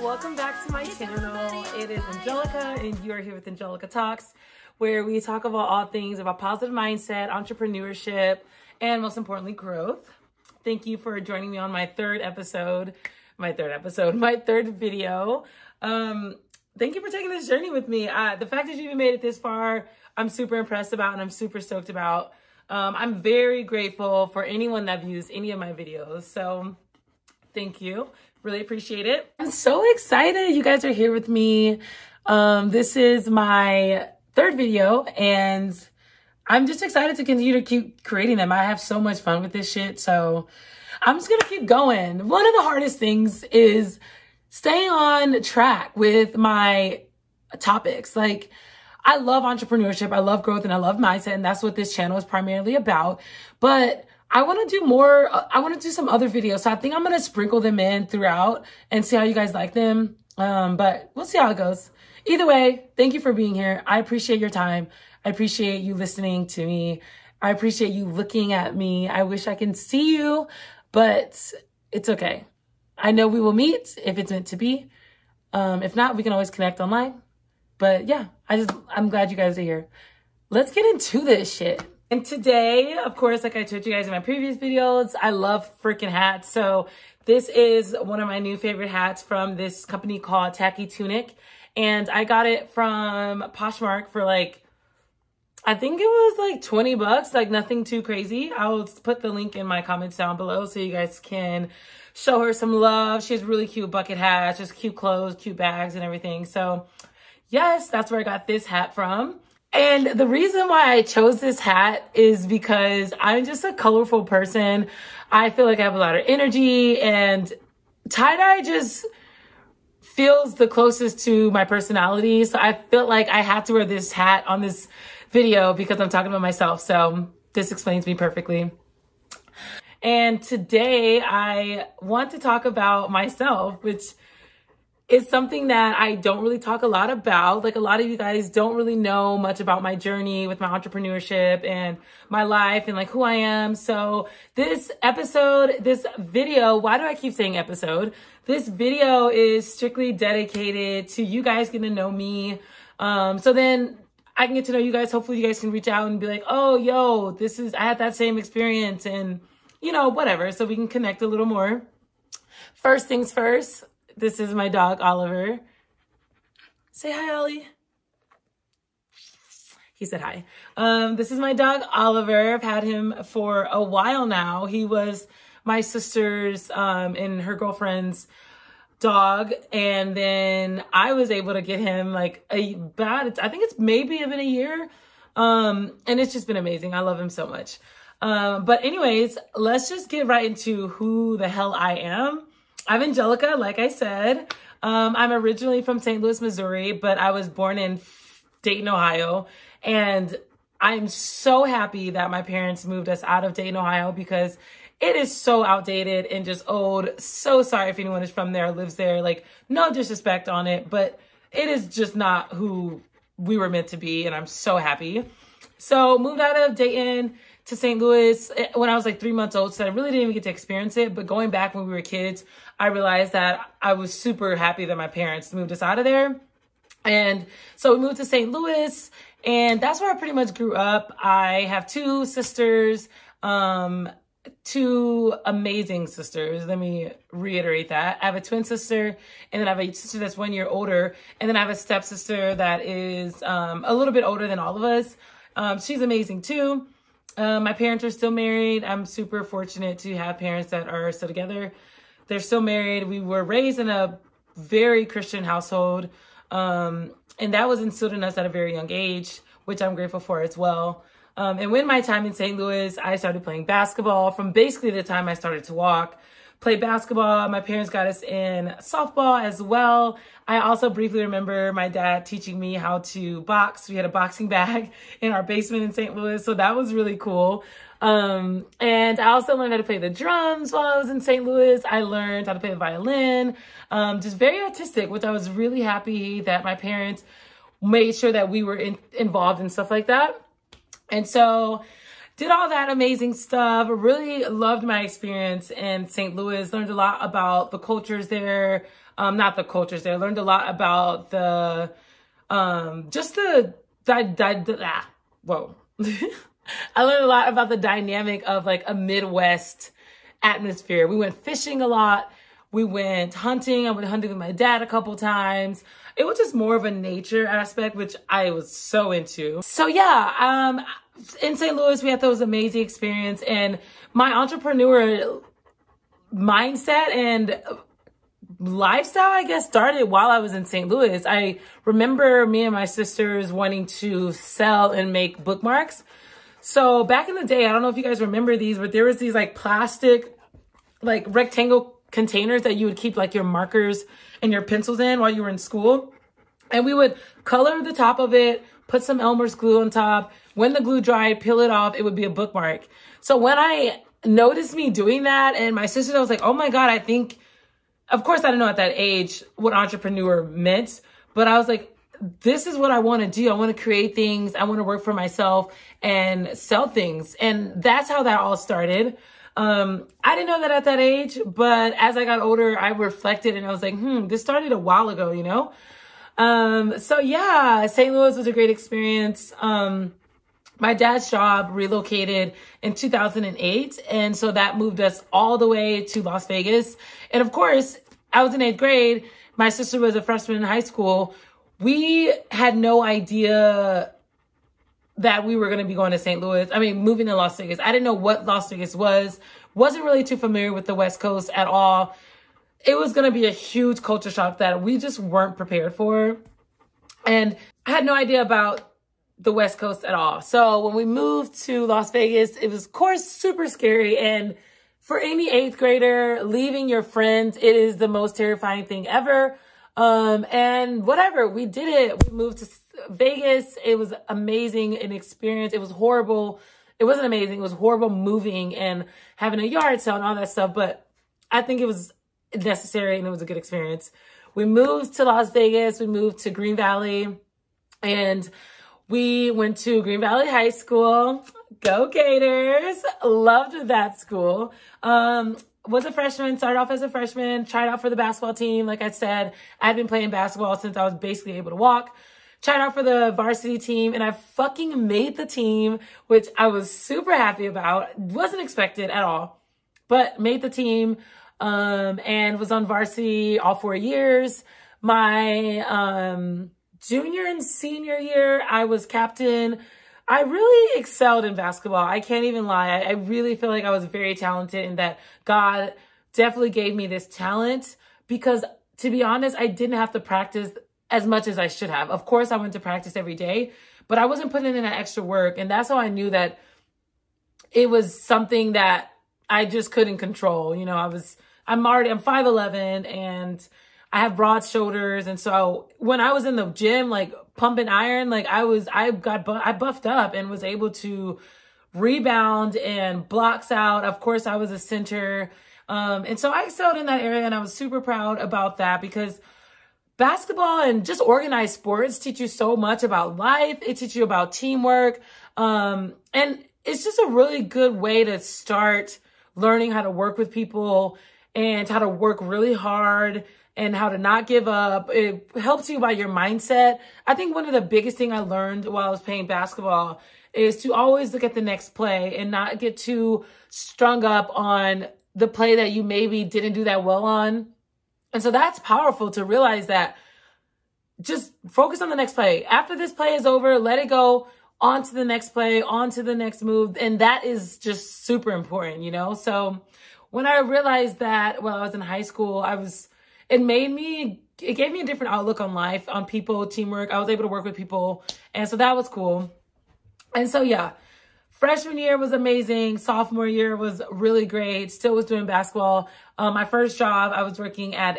welcome back to my channel. It is Angelica and you are here with Angelica Talks, where we talk about all things about positive mindset, entrepreneurship, and most importantly, growth. Thank you for joining me on my third video. Thank you for taking this journey with me. The fact that you even made it this far, I'm super impressed about and I'm super stoked about. I'm very grateful for anyone that views any of my videos. So thank you. Really appreciate it. I'm so excited you guys are here with me. This is my third video and I'm just excited to continue to keep creating them. I have so much fun with this shit. So I'm just gonna keep going. One of the hardest things is staying on track with my topics. Like, I love entrepreneurship, I love growth, and I love mindset, and that's what this channel is primarily about. But I want to do more. I want to do some other videos. So I think I'm going to sprinkle them in throughout and see how you guys like them. But we'll see how it goes. Either way, thank you for being here. I appreciate your time. I appreciate you listening to me. I appreciate you looking at me. I wish I can see you, but it's okay. I know we will meet if it's meant to be. If not, we can always connect online. But yeah, I'm glad you guys are here. Let's get into this shit. And today, of course, like I told you guys in my previous videos, I love freaking hats. So this is one of my new favorite hats from this company called Tacky Tunic. And I got it from Poshmark for like, I think it was like 20 bucks, like nothing too crazy. I'll put the link in my comments down below so you guys can show her some love. She has really cute bucket hats, just cute clothes, cute bags and everything. So yes, that's where I got this hat from. And the reason why I chose this hat is because I'm just a colorful person. I feel like I have a lot of energy and tie-dye just feels the closest to my personality. So I felt like I had to wear this hat on this video because I'm talking about myself. So this explains me perfectly. And today I want to talk about myself, which is something that I don't really talk a lot about. Like, a lot of you guys don't really know much about my journey with my entrepreneurship and my life and like who I am. So this video, why do I keep saying episode? This video is strictly dedicated to you guys getting to know me. So then I can get to know you guys. Hopefully you guys can reach out and be like, oh, yo, I had that same experience and you know, whatever. So we can connect a little more. First things first. This is my dog, Oliver. Say hi, Ollie. He said hi. This is my dog, Oliver. I've had him for a while now. He was my sister's and her girlfriend's dog. And then I was able to get him like I think it's maybe been a year. And it's just been amazing. I love him so much. But anyways, let's just get right into who the hell I am. I'm Angelica, like I said. I'm originally from St. Louis, Missouri, but I was born in Dayton, Ohio. And I'm so happy that my parents moved us out of Dayton, Ohio, because it is so outdated and just old. So sorry if anyone is from there or lives there. Like, no disrespect on it, but it is just not who we were meant to be. And I'm so happy. So moved out of Dayton to St. Louis when I was like 3 months old. So I really didn't even get to experience it. But going back when we were kids, I realized that I was super happy that my parents moved us out of there. And so we moved to St. Louis, and that's where I pretty much grew up. I have two sisters, two amazing sisters. Let me reiterate that. I have a twin sister, and then I have a sister that's 1 year older. And then I have a stepsister that is a little bit older than all of us. She's amazing too. My parents are still married. I'm super fortunate to have parents that are still together. They're still married. We were raised in a very Christian household. And that was instilled in us at a very young age, which I'm grateful for as well. And when my time in St. Louis, I started playing basketball from basically the time I started to walk. Played basketball. My parents got us in softball as well. I also briefly remember my dad teaching me how to box. We had a boxing bag in our basement in St. Louis, so that was really cool. And I also learned how to play the drums while I was in St. Louis. I learned how to play the violin, just very artistic, which I was really happy that my parents made sure that we were involved in stuff like that. And so did all that amazing stuff. Really loved my experience in St. Louis. Learned a lot about the cultures there. Not the cultures there. Learned a lot about the, just the, whoa. I learned a lot about the dynamic of like a Midwest atmosphere. We went fishing a lot. We went hunting. I went hunting with my dad a couple times. It was just more of a nature aspect, which I was so into. So yeah, in St. Louis, we had those amazing experience, and my entrepreneur mindset and lifestyle, I guess, started while I was in St. Louis. I remember me and my sisters wanting to sell and make bookmarks. So back in the day, I don't know if you guys remember these, but there was these like plastic, like rectangle containers that you would keep like your markers and your pencils in while you were in school. And we would color the top of it, put some Elmer's glue on top. When the glue dried, peel it off, it would be a bookmark. So when I noticed me doing that, and my sister was like, oh my God, I think, of course I didn't know at that age what entrepreneur meant, but I was like, this is what I want to do. I want to create things. I want to work for myself and sell things. And that's how that all started. I didn't know that at that age, but as I got older, I reflected and I was like, this started a while ago, you know? So yeah, St. Louis was a great experience. My dad's job relocated in 2008. And so that moved us all the way to Las Vegas. And of course, I was in 8th grade. My sister was a freshman in high school. We had no idea that we were going to be going to St. Louis. I mean, moving to Las Vegas. I didn't know what Las Vegas was. Wasn't really too familiar with the West Coast at all. It was going to be a huge culture shock that we just weren't prepared for. And I had no idea about the West Coast at all. So when we moved to Las Vegas, it was, of course, super scary. And for any 8th grader, leaving your friends, it is the most terrifying thing ever. And whatever, we did it. We moved to Vegas. It was amazing an experience. It was horrible. It wasn't amazing. It was horrible moving and having a yard sale and all that stuff. But I think it was necessary and it was a good experience. We moved to Las Vegas. We moved to Green Valley, and we went to Green Valley High School. Go Gators. Loved that school. Was a freshman, started off as a freshman, tried out for the basketball team. Like I said, I'd been playing basketball since I was basically able to walk. Tried out for the varsity team, and I fucking made the team, which I was super happy about. Wasn't expected at all, but made the team, and was on varsity all 4 years. My junior and senior year, I was captain. I really excelled in basketball. I can't even lie. I really feel like I was very talented, and that God definitely gave me this talent because, to be honest, I didn't have to practice as much as I should have. Of course, I went to practice every day, but I wasn't putting in that extra work. And that's how I knew that it was something that I just couldn't control. You know, I'm 5'11", and I have broad shoulders. And so when I was in the gym, like pumping iron, like I buffed up and was able to rebound and blocks out. Of course, I was a center. And so I excelled in that area, and I was super proud about that because basketball and just organized sports teach you so much about life. It teaches you about teamwork. And it's just a really good way to start learning how to work with people and how to work really hard and how to not give up. It helps you by your mindset. I think one of the biggest things I learned while I was playing basketball is to always look at the next play and not get too strung up on the play that you maybe didn't do that well on. And so that's powerful to realize that just focus on the next play. After this play is over, let it go, on to the next play, on to the next move. And that is just super important, you know? So when I realized that while I was in high school, it gave me a different outlook on life, on people, teamwork. I was able to work with people. And so that was cool. And so, yeah, freshman year was amazing. Sophomore year was really great. Still was doing basketball. My first job, I was working at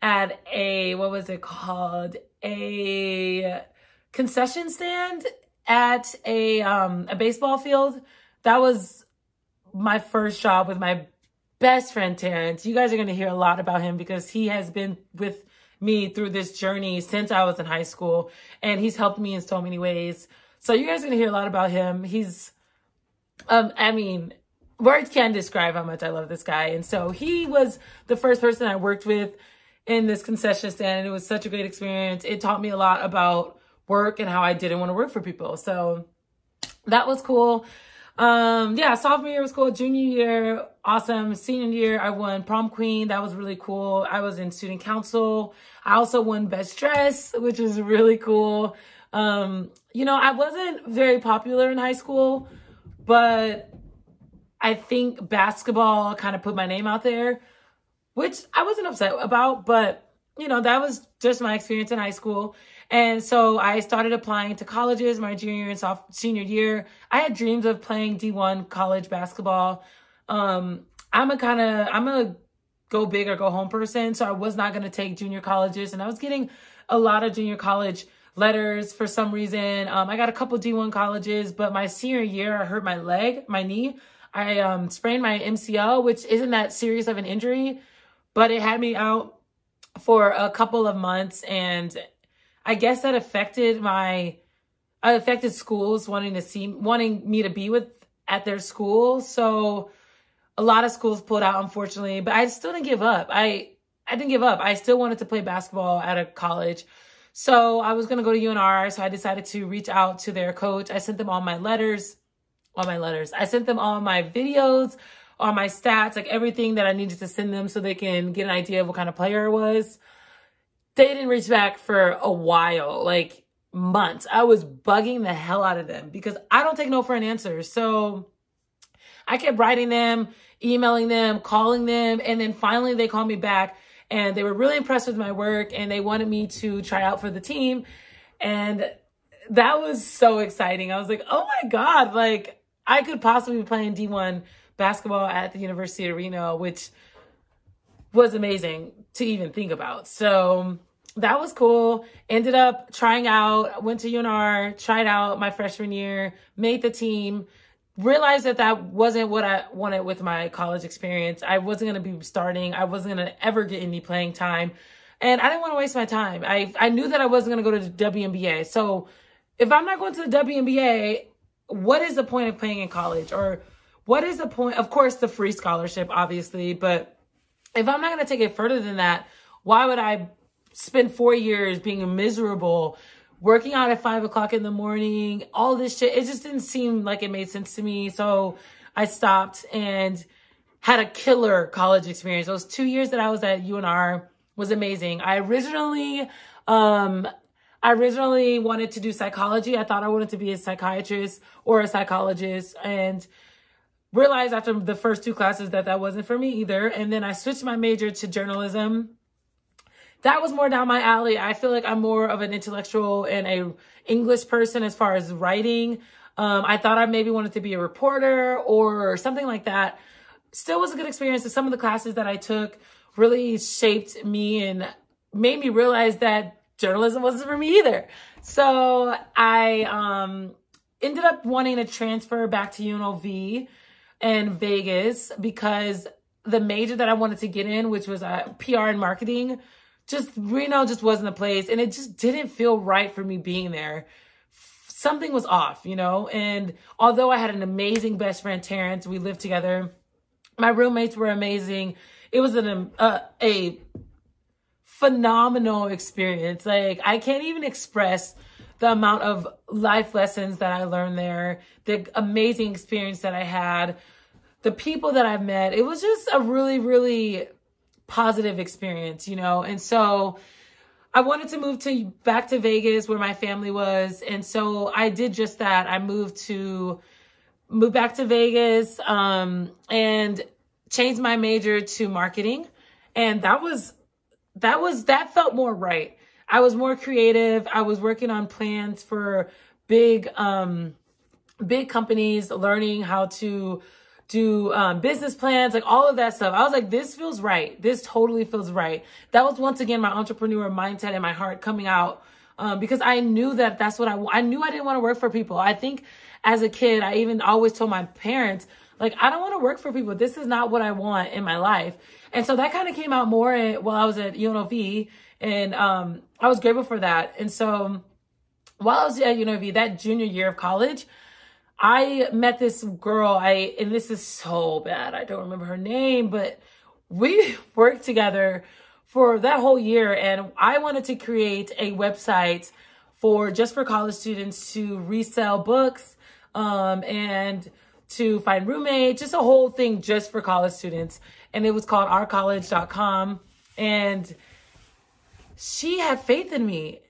what was it called? A concession stand at a baseball field. That was my first job with my best friend, Terrence. You guys are going to hear a lot about him because he has been with me through this journey since I was in high school, and he's helped me in so many ways. So you guys are going to hear a lot about him. He's, I mean, words can't describe how much I love this guy. And so he was the first person I worked with in this concession stand. And it was such a great experience. It taught me a lot about work and how I didn't want to work for people. So that was cool. Yeah, sophomore year was cool. Junior year, awesome. Senior year, I won Prom Queen. That was really cool. I was in student council. I also won Best Dress, which is really cool. You know, I wasn't very popular in high school, but I think basketball kind of put my name out there, which I wasn't upset about, but you know, that was just my experience in high school. And so I started applying to colleges my junior and senior year. I had dreams of playing D1 college basketball. I'm a go big or go home person. So I was not going to take junior colleges, and I was getting a lot of junior college letters for some reason. I got a couple D1 colleges, but my senior year, I hurt my knee. I sprained my MCL, which isn't that serious of an injury, but it had me out for a couple of months. And I guess that affected schools wanting me to be at their school. So a lot of schools pulled out, unfortunately, but I still didn't give up. I didn't give up. I still wanted to play basketball at a college. So I was going to go to UNR. So I decided to reach out to their coach. I sent them all my letters. I sent them all my videos, all my stats, like everything that I needed to send them so they can get an idea of what kind of player I was. They didn't reach back for a while, like months. I was bugging the hell out of them because I don't take no for an answer. So I kept writing them, emailing them, calling them. And then finally they called me back and they were really impressed with my work and they wanted me to try out for the team. And that was so exciting. I was like, oh my God, like I could possibly be playing D1 basketball at the University of Reno, which was amazing to even think about. So that was cool. Ended up trying out, went to UNR, tried out my freshman year, made the team, realized that wasn't what I wanted with my college experience. I wasn't going to be starting. I wasn't going to ever get any playing time. And I didn't want to waste my time. I knew that I wasn't going to go to the WNBA. So if I'm not going to the WNBA, what is the point of playing in college? Or what is the point? Of course, the free scholarship, obviously. But if I'm not going to take it further than that, why would I spend 4 years being miserable, working out at 5 o'clock in the morning, all this shit? It just didn't seem like it made sense to me. So I stopped and had a killer college experience. Those 2 years that I was at UNR was amazing. I originally wanted to do psychology. I thought I wanted to be a psychiatrist or a psychologist, and realized after the first 2 classes that wasn't for me either. And then I switched my major to journalism. That was more down my alley. I feel like I'm more of an intellectual and a English person as far as writing. I thought I maybe wanted to be a reporter or something like that. Still was a good experience. Some of the classes that I took really shaped me and made me realize that journalism wasn't for me either. So I ended up wanting to transfer back to UNLV in Vegas because the major that I wanted to get in, which was PR and marketing, Reno just wasn't the place. And it just didn't feel right for me being there. Something was off, you know? And although I had an amazing best friend, Terrence, we lived together. My roommates were amazing. It was a phenomenal experience. Like, I can't even express the amount of life lessons that I learned there, the amazing experience that I had, the people that I've met. It was just a really, really positive experience, you know? And so I wanted to move back to Vegas where my family was. And so I did just that. I moved back to Vegas, and changed my major to marketing. And that felt more right. I was more creative. I was working on plans for big companies, learning how to do business plans, like all of that stuff. I was like, this feels right. This totally feels right. That was once again my entrepreneur mindset in my heart coming out, because I knew that that's what I knew. I didn't want to work for people. I think as a kid, I even always told my parents, like, I don't want to work for people. This is not what I want in my life. And so that kind of came out more while I was at UNLV, and I was grateful for that. And so while I was at UNLV, that junior year of college, I met this girl. And this is so bad, I don't remember her name, but we worked together for that whole year. And I wanted to create a website just for college students to resell books, and to find roommates, just a whole thing just for college students. And it was called ourcollege.com. And she had faith in me.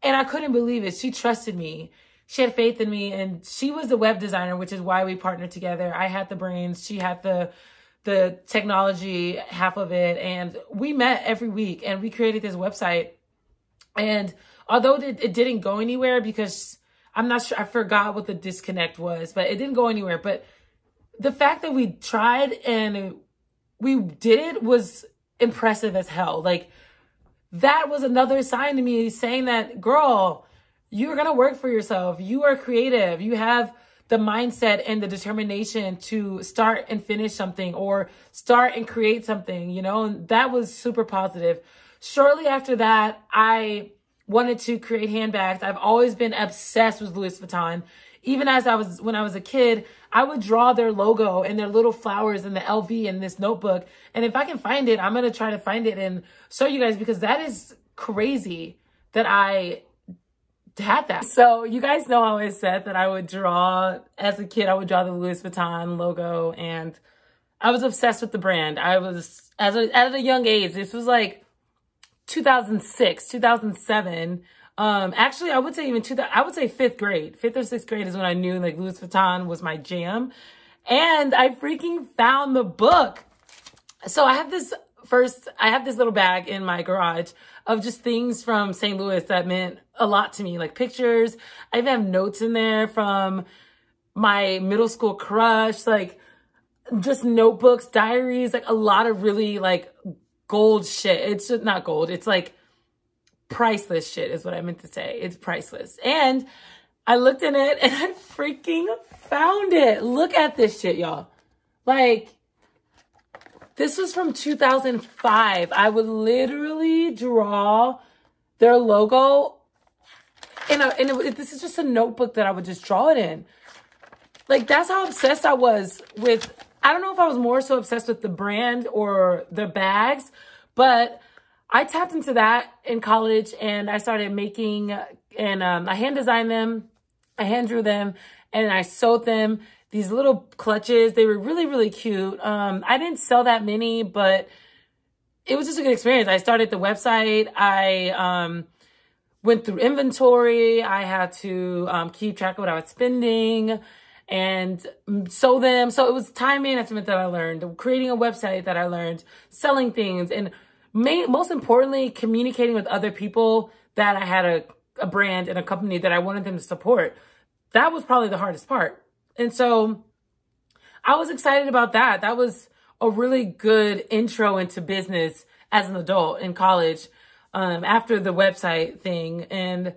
And I couldn't believe it. She trusted me. She had faith in me. And she was the web designer, which is why we partnered together. I had the brains. She had the technology, half of it. And we met every week and we created this website. And although it didn't go anywhere, because I'm not sure, I forgot what the disconnect was, but it didn't go anywhere. But the fact that we tried and we did it was impressive as hell. Like, that was another sign to me saying that, girl, you're going to work for yourself. You are creative. You have the mindset and the determination to start and finish something, or start and create something, and that was super positive. Shortly after that, I wanted to create handbags. I've always been obsessed with Louis Vuitton. Even when I was a kid, I would draw their logo and their little flowers and the LV in this notebook. And if I can find it, I'm going to try to find it and show you guys, because that is crazy that I had that. So you guys know how I said that I would draw, as a kid, I would draw the Louis Vuitton logo, and I was obsessed with the brand. I was, at a young age, this was like 2006, 2007. Actually, I would say I would say 5th grade. 5th or 6th grade is when I knew like Louis Vuitton was my jam. And I freaking found the book. So I have this little bag in my garage of just things from St. Louis that meant a lot to me, like pictures. I even have notes in there from my middle school crush, like just notebooks, diaries, like a lot of really like gold shit. It's just not gold. It's like priceless shit is what I meant to say. It's priceless. And I looked in it and I freaking found it. Look at this shit, y'all. Like, this was from 2005. I would literally draw their logo this is just a notebook that I would just draw it in. Like, that's how obsessed I was with, I don't know if I was more so obsessed with the brand or the bags, but I tapped into that in college and I started making, and I hand designed them, I hand drew them, and I sewed them. These little clutches, they were really, really cute. I didn't sell that many, but it was just a good experience. I started the website. I went through inventory. I had to keep track of what I was spending and sew them. So it was time management that I learned, creating a website that I learned, selling things, and most importantly, communicating with other people that I had a brand and a company that I wanted them to support. That was probably the hardest part. And so I was excited about that. That was a really good intro into business as an adult in college, after the website thing. And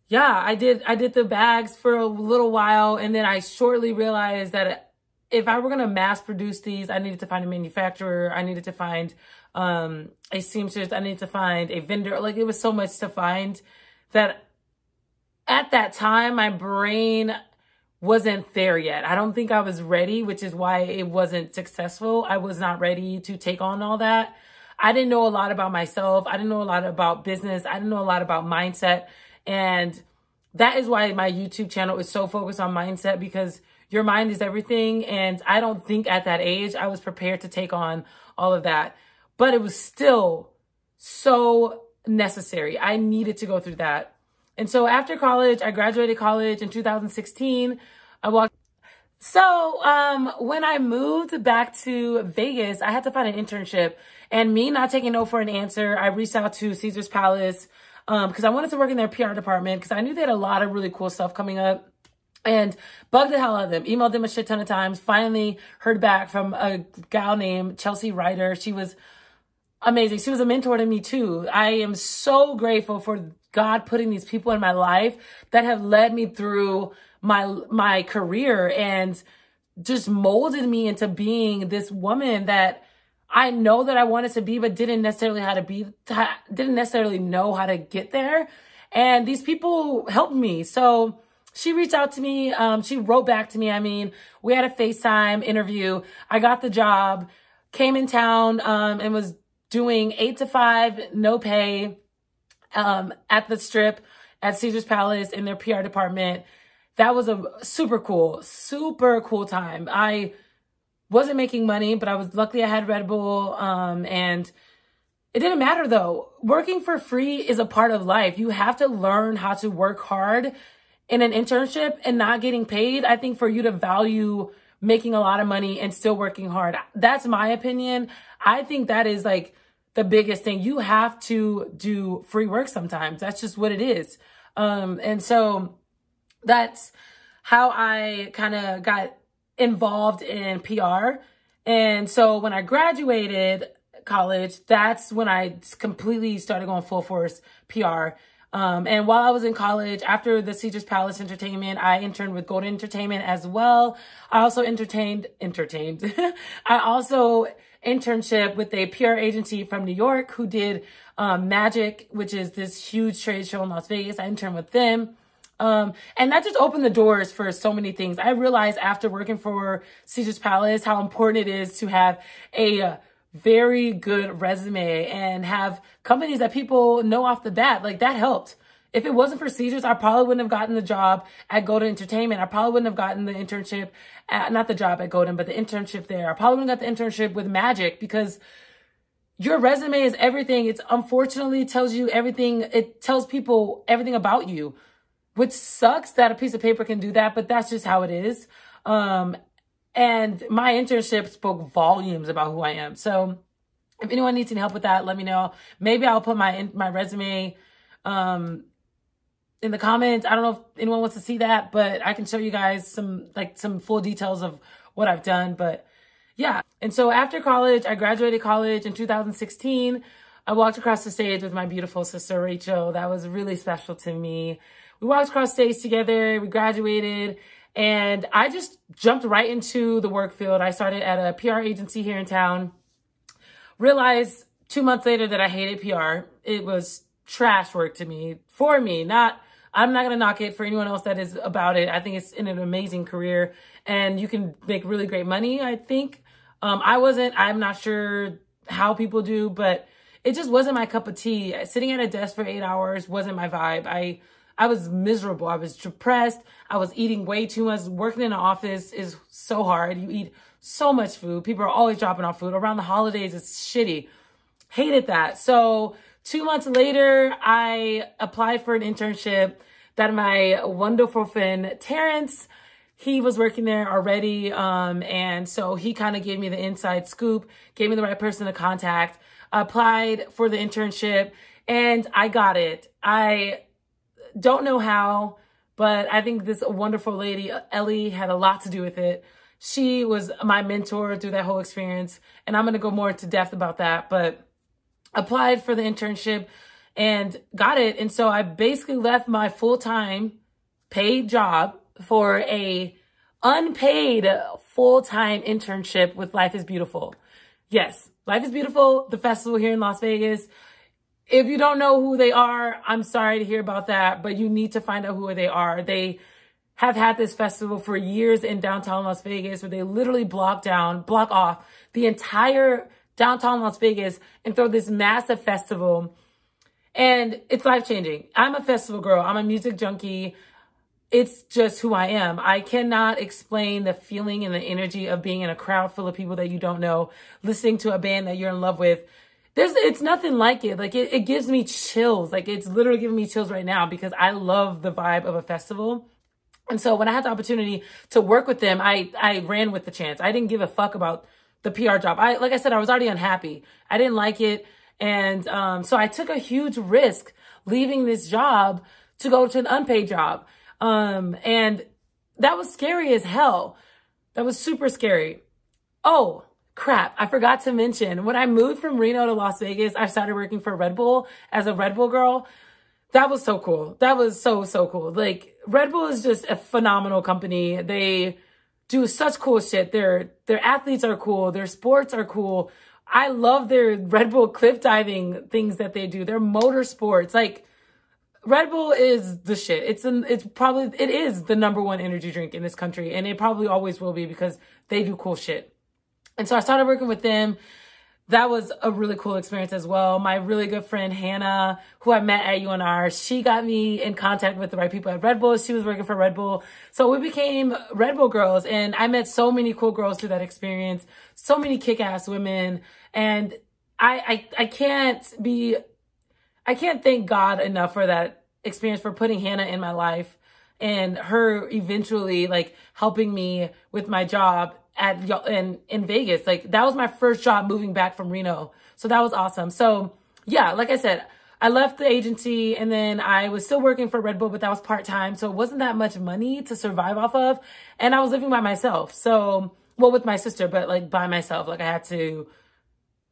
yeah, I did the bags for a little while. And then I shortly realized that if I were going to mass produce these, I needed to find a manufacturer. I needed to find a seamstress. I needed to find a vendor. Like, it was so much to find that at that time, my brain wasn't there yet. I don't think I was ready, which is why it wasn't successful. I was not ready to take on all that. I didn't know a lot about myself. I didn't know a lot about business. I didn't know a lot about mindset. And that is why my YouTube channel is so focused on mindset, because your mind is everything. And I don't think at that age I was prepared to take on all of that. But it was still so necessary. I needed to go through that. And so after college, I graduated college in 2016. So when I moved back to Vegas, I had to find an internship. And me not taking no for an answer, I reached out to Caesar's Palace because I wanted to work in their PR department, because I knew they had a lot of really cool stuff coming up. And bugged the hell out of them. Emailed them a shit ton of times. Finally heard back from a gal named Chelsea Ryder. She was amazing. She was a mentor to me too. I am so grateful for God putting these people in my life that have led me through my career and just molded me into being this woman that I know that I wanted to be, but didn't necessarily know how to get there. And these people helped me. So she reached out to me. She wrote back to me. I mean, we had a FaceTime interview. I got the job, came in town, and was doing 8 to 5, no pay, at the Strip at Caesar's Palace in their PR department. That was a super cool time. I wasn't making money, but I was lucky I had Red Bull, and it didn't matter though. Working for free is a part of life. You have to learn how to work hard in an internship and not getting paid. I think for you to value making a lot of money and still working hard. That's my opinion. I think that is like the biggest thing. You have to do free work sometimes. That's just what it is. And so that's how I kind of got involved in PR. And so when I graduated college, that's when I completely started going full force PR. And while I was in college, after the Caesar's Palace Entertainment, I interned with Golden Entertainment as well. I also entertained. I also internship with a PR agency from New York who did Magic, which is this huge trade show in Las Vegas. I interned with them. And that just opened the doors for so many things. I realized after working for Caesar's Palace how important it is to have a very good resume and have companies that people know off the bat. Like, that helped. If it wasn't for Caesar's, I probably wouldn't have gotten the job at Golden Entertainment. I probably wouldn't have gotten the internship at, not the job at Golden, but the internship there. I probably wouldn't have got the internship with Magic, because your resume is everything. It's unfortunately tells you everything. It tells people everything about you, which sucks that a piece of paper can do that, but that's just how it is. And my internship spoke volumes about who I am. So if anyone needs any help with that, let me know. Maybe I'll put my resume in the comments. I don't know if anyone wants to see that, but I can show you guys some full details of what I've done. But yeah. And so after college, I graduated college in 2016. I walked across the stage with my beautiful sister, Rachel. That was really special to me. We walked across stage together. We graduated. And I just jumped right into the work field. I started at a PR agency here in town. Realized 2 months later that I hated PR. It was trash work to me, for me. I'm not going to knock it for anyone else that is about it. I think it's an amazing career and you can make really great money, I think. I'm not sure how people do, but it just wasn't my cup of tea. Sitting at a desk for 8 hours wasn't my vibe. I was miserable. I was depressed. I was eating way too much. Working in an office is so hard. You eat so much food. People are always dropping off food. Around the holidays, it's shitty. Hated that. So 2 months later, I applied for an internship that my wonderful friend, Terrence, he was working there already. And so he kind of gave me the inside scoop, gave me the right person to contact. I applied for the internship and I got it. I don't know how, but I think this wonderful lady, Ellie, had a lot to do with it. She was my mentor through that whole experience. And I'm going to go more into depth about that, but applied for the internship and got it. And so I basically left my full-time paid job for a unpaid full-time internship with Life is Beautiful. Yes, Life is Beautiful, the festival here in Las Vegas. If you don't know who they are, I'm sorry to hear about that, but you need to find out who they are. They have had this festival for years in downtown Las Vegas where they literally block off the entire downtown Las Vegas and throw this massive festival. And it's life-changing. I'm a festival girl. I'm a music junkie. It's just who I am. I cannot explain the feeling and the energy of being in a crowd full of people that you don't know, listening to a band that you're in love with. It's nothing like it. Like it gives me chills. Like it's literally giving me chills right now because I love the vibe of a festival. And so when I had the opportunity to work with them, I ran with the chance. I didn't give a fuck about the PR job. Like I said, I was already unhappy. I didn't like it. And so I took a huge risk leaving this job to go to an unpaid job. And that was scary as hell. That was super scary. Oh, crap. I forgot to mention, when I moved from Reno to Las Vegas, I started working for Red Bull as a Red Bull girl. That was so cool. That was so cool. Like, Red Bull is just a phenomenal company. They do such cool shit. Their athletes are cool. Their sports are cool. I love their Red Bull cliff diving things that they do. Their motorsports. Like, Red Bull is the shit. It is the #1 energy drink in this country. And it probably always will be because they do cool shit. And so I started working with them. That was a really cool experience as well. My really good friend, Hannah, who I met at UNR, she got me in contact with the right people at Red Bull. She was working for Red Bull. So we became Red Bull girls. And I met so many cool girls through that experience. So many kick-ass women. And I can't thank God enough for that experience, for putting Hannah in my life and her eventually like helping me with my job in Vegas. Like that was my first job moving back from Reno. So that was awesome. So yeah, like I said, I left the agency and then I was still working for Red Bull, but that was part-time. So it wasn't that much money to survive off of. And I was living by myself. So, well, with my sister, but like by myself, like I had to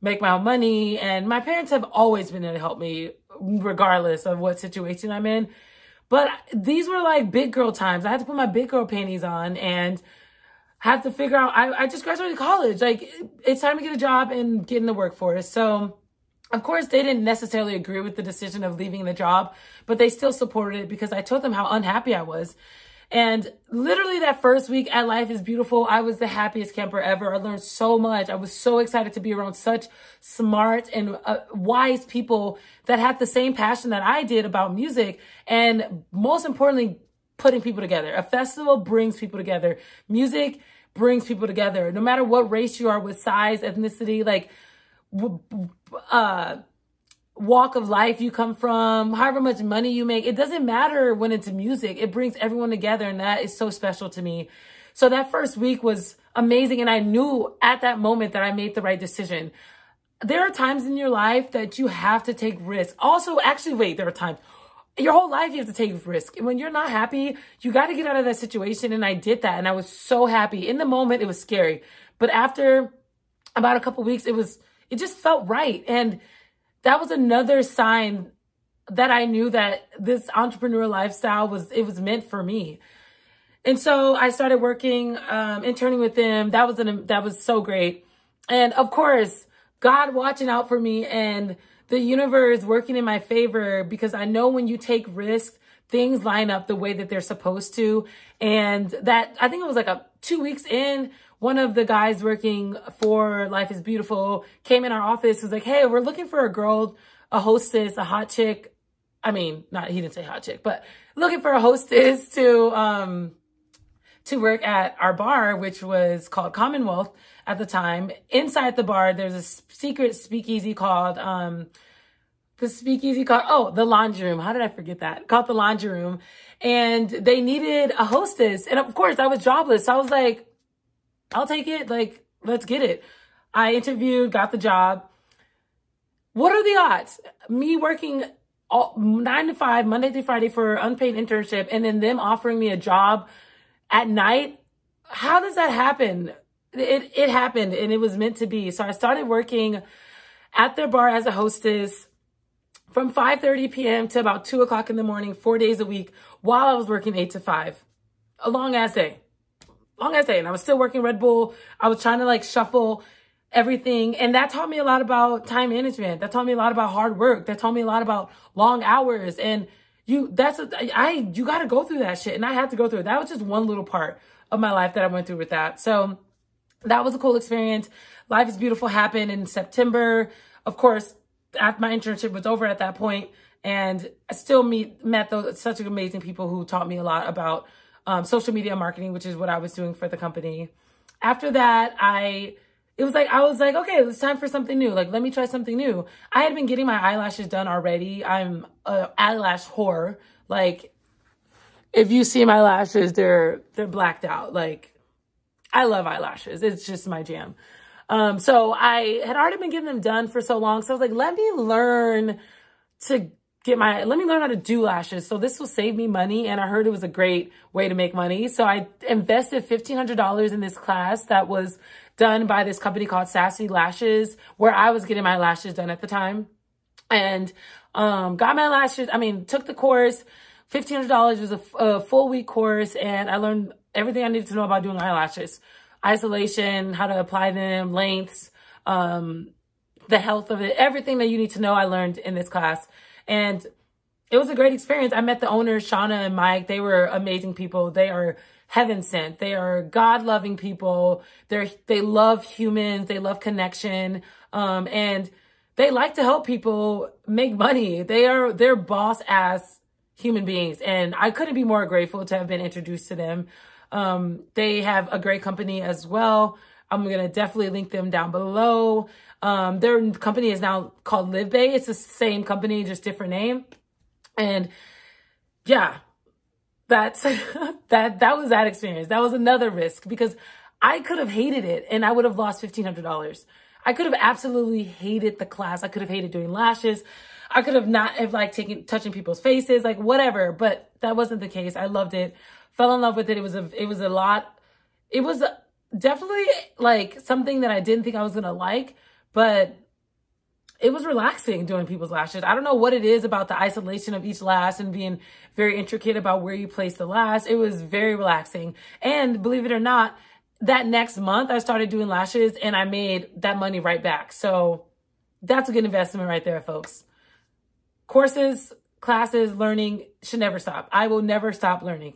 make my own money. And my parents have always been there to help me regardless of what situation I'm in. But these were like big girl times. I had to put my big girl panties on and have to figure out, I just graduated college. Like it's time to get a job and get in the workforce. So of course they didn't necessarily agree with the decision of leaving the job, but they still supported it because I told them how unhappy I was. And literally that first week at Life is Beautiful, I was the happiest camper ever. I learned so much. I was so excited to be around such smart and wise people that had the same passion that I did about music. And most importantly, putting people together. A festival brings people together. Music brings people together. No matter what race you are, with size, ethnicity, like walk of life you come from, however much money you make, it doesn't matter when it's music. It brings everyone together, and that is so special to me. So that first week was amazing, and I knew at that moment that I made the right decision. There are times in your life that you have to take risks. Also, actually, wait, there are times. Your whole life you have to take risk. And when you're not happy, you got to get out of that situation, and I did that, and I was so happy. In the moment, it was scary. But after about a couple weeks, it just felt right. And that was another sign that I knew that this entrepreneur lifestyle was meant for me. And so I started working, interning with them. That was so great. And of course, God watching out for me and the universe working in my favor, because I know when you take risks, things line up the way that they're supposed to. And that, I think it was like 2 weeks in, one of the guys working for Life is Beautiful came in our office, was like, hey, we're looking for a girl, a hostess, a hot chick. I mean, he didn't say hot chick, but looking for a hostess to work at our bar, which was called Commonwealth at the time. Inside the bar, there's a secret speakeasy called, the Laundry Room. How did I forget that? Called the Laundry Room. And they needed a hostess. And of course, I was jobless. So I was like, I'll take it. Like, let's get it. I interviewed, got the job. What are the odds? Me working 9 to 5, Monday through Friday for unpaid internship, and then them offering me a job at night. How does that happen? It happened, and it was meant to be. So I started working at their bar as a hostess from 5:30 p.m. to about 2 o'clock in the morning, 4 days a week, while I was working 8 to 5. A long ass day. And I was still working Red Bull. I was trying to like shuffle everything. And that taught me a lot about time management. That taught me a lot about hard work. That taught me a lot about long hours. And you got to go through that shit. And I had to go through it. That was just one little part of my life that I went through with that. So that was a cool experience. Life is Beautiful happened in September. Of course, after my internship was over at that point, and I still met such amazing people who taught me a lot about social media marketing, which is what I was doing for the company. After that, I was like, okay, it's time for something new. Like, let me try something new. I had been getting my eyelashes done already. I'm an eyelash whore. Like, if you see my lashes, they're blacked out. Like, I love eyelashes. It's just my jam. So I had already been getting them done for so long. So I was like, let me learn how to do lashes. So this will save me money. And I heard it was a great way to make money. So I invested $1,500 in this class that was done by this company called Sassy Lashes, where I was getting my lashes done at the time. And, got my lashes. Took the course. $1,500 was a full week course. And I learned everything I needed to know about doing eyelashes. Isolation, how to apply them, lengths, the health of it, everything that you need to know I learned in this class. And it was a great experience. I met the owners, Shauna and Mike. They were amazing people. They are heaven sent. They are God-loving people. They love humans. They love connection. And they like to help people make money. They're boss ass human beings. And I couldn't be more grateful to have been introduced to them. They have a great company as well. I'm going to definitely link them down below. Their company is now called Live Bay. It's the same company, just different name. And yeah, that was that experience. That was another risk because I could have hated it and I would have lost $1,500. I could have absolutely hated the class. I could have hated doing lashes. I could have not have like touching people's faces, like whatever, but that wasn't the case. I loved it. Fell in love with it. It was a lot. It was definitely like something that I didn't think I was going to like, but it was relaxing doing people's lashes. I don't know what it is about the isolation of each lash and being very intricate about where you place the lash. It was very relaxing. And believe it or not, that next month I started doing lashes and I made that money right back. So that's a good investment right there, folks. Courses, classes, learning should never stop. I will never stop learning.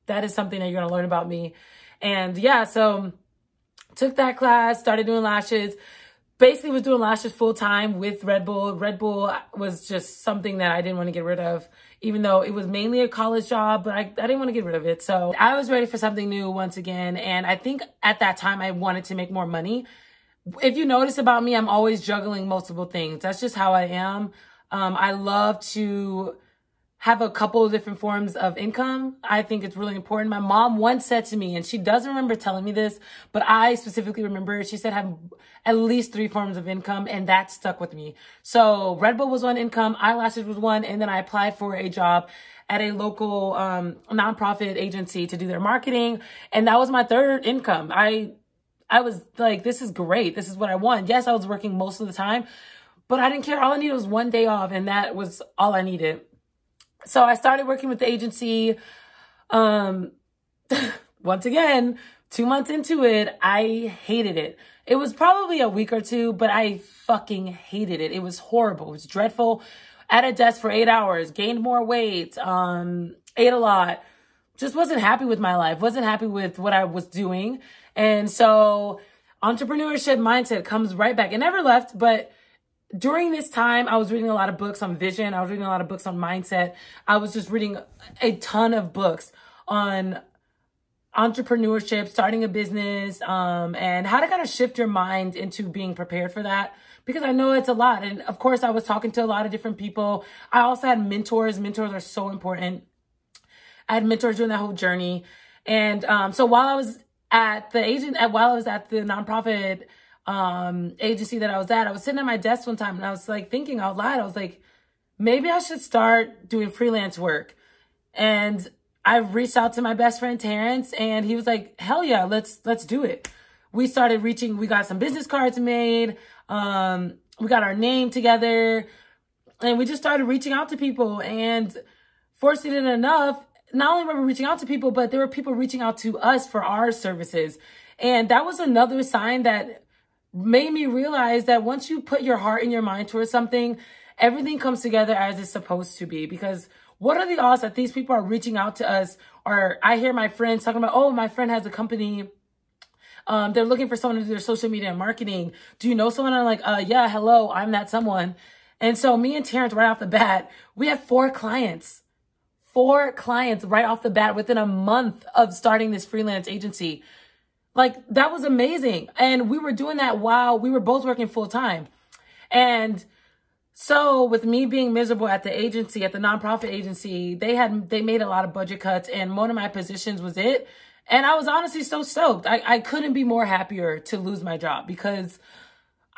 That is something that you're going to learn about me. And yeah, so took that class, started doing lashes. Basically was doing lashes full time with Red Bull. Red Bull was just something that I didn't want to get rid of, even though it was mainly a college job, but I didn't want to get rid of it. So I was ready for something new once again. And I think at that time I wanted to make more money. If you notice about me, I'm always juggling multiple things. That's just how I am. I love to have a couple of different forms of income. I think it's really important. My mom once said to me, and she doesn't remember telling me this, but I specifically remember, she said have at least 3 forms of income, and that stuck with me. So Red Bull was one income, eyelashes was one, and then I applied for a job at a local nonprofit agency to do their marketing, and that was my 3rd income. I was like, this is great. This is what I want. Yes, I was working most of the time, but I didn't care. All I needed was one day off, and that was all I needed. So I started working with the agency. Once again, 2 months into it, I hated it. It was probably a week or 2, but I fucking hated it. It was horrible. It was dreadful. At a desk for 8 hours, gained more weight, ate a lot. Just wasn't happy with my life. Wasn't happy with what I was doing. And so entrepreneurship mindset comes right back. It never left, but during this time, I was reading a lot of books on vision. I was reading a lot of books on mindset. I was just reading a ton of books on entrepreneurship, starting a business, and how to kind of shift your mind into being prepared for that. Because I know it's a lot. And of course, I was talking to a lot of different people. I also had mentors. Mentors are so important. I had mentors during that whole journey. And so while I was at the nonprofit agency that I was sitting at my desk one time and I was like thinking out loud, I was like, maybe I should start doing freelance work. And I reached out to my best friend, Terrence, and he was like, hell yeah, let's do it. We started reaching, we got some business cards made. We got our name together and we just started reaching out to people, and fortunate enough, not only were we reaching out to people, but there were people reaching out to us for our services. And that was another sign that made me realize that once you put your heart and your mind towards something, everything comes together as it's supposed to be. Because what are the odds that these people are reaching out to us? Or I hear my friends talking about, oh, my friend has a company. They're looking for someone to do their social media and marketing. Do you know someone? I'm like, yeah, hello, I'm that someone. And so me and Terrence, right off the bat, we have 4 clients. 4 clients right off the bat within a month of starting this freelance agency. Like, that was amazing. And we were doing that while we were both working full time. And so with me being miserable at the agency, at the nonprofit agency, they made a lot of budget cuts, and one of my positions was it. And I was honestly so stoked. I couldn't be more happier to lose my job because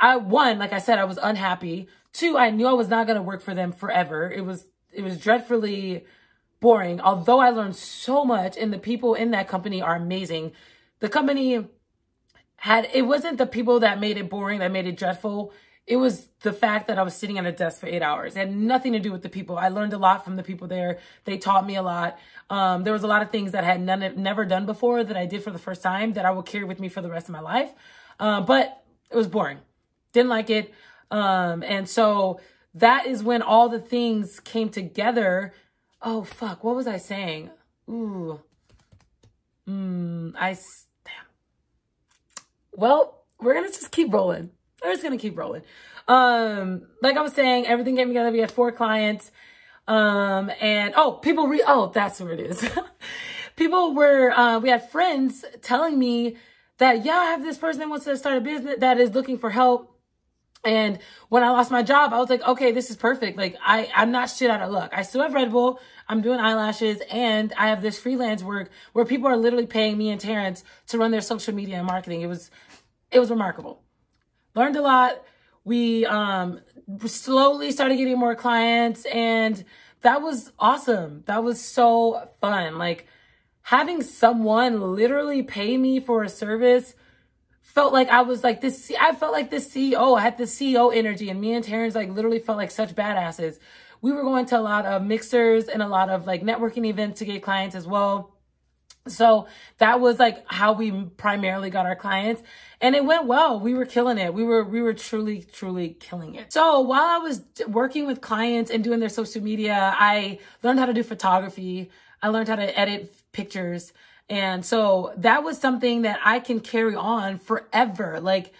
one, like I said, I was unhappy. 2, I knew I was not going to work for them forever. It was dreadfully boring, although I learned so much, and the people in that company are amazing. The company it wasn't the people that made it boring, that made it dreadful. It was the fact that I was sitting at a desk for 8 hours. It had nothing to do with the people. I learned a lot from the people there. They taught me a lot. There was a lot of things that I had never done before that I did for the first time that I will carry with me for the rest of my life. But it was boring. Didn't like it. And so that is when all the things came together. Oh, fuck. What was I saying? Ooh. Damn. Well, we're going to just keep rolling. We're just going to keep rolling. Like I was saying, everything came together. We had 4 clients. And, that's where it is. We had friends telling me that, yeah, I have this person that wants to start a business that is looking for help. And when I lost my job, I was like, okay, this is perfect. Like, I'm not shit out of luck. I still have Red Bull. I'm doing eyelashes, and I have this freelance work where people are literally paying me and Terrence to run their social media and marketing. It was remarkable. Learned a lot. We slowly started getting more clients, and that was awesome. That was so fun. Like, having someone literally pay me for a service felt like I was like this. I felt like this CEO. I had the CEO energy, and me and Terrence like literally felt like such badasses. We were going to a lot of mixers and a lot of like networking events to get clients as well. So that was like how we primarily got our clients, and it went well. We were killing it. We were truly, truly killing it. So while I was working with clients and doing their social media, I learned how to do photography. I learned how to edit pictures. And so that was something that I can carry on forever. Like,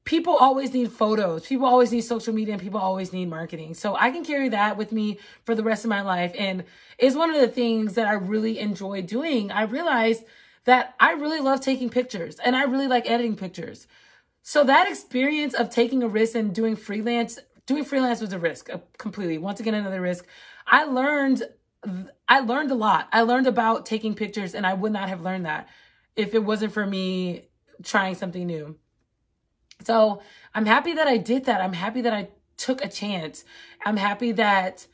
people always need photos. People always need social media, and people always need marketing. So I can carry that with me for the rest of my life. And it's one of the things that I really enjoy doing. I realized that I really love taking pictures, and I really like editing pictures. So that experience of taking a risk and doing freelance was a risk, completely. Once again, another risk. I learned a lot. I learned about taking pictures, and I would not have learned that if it wasn't for me trying something new. So I'm happy that I did that. I'm happy that I took a chance. I'm happy that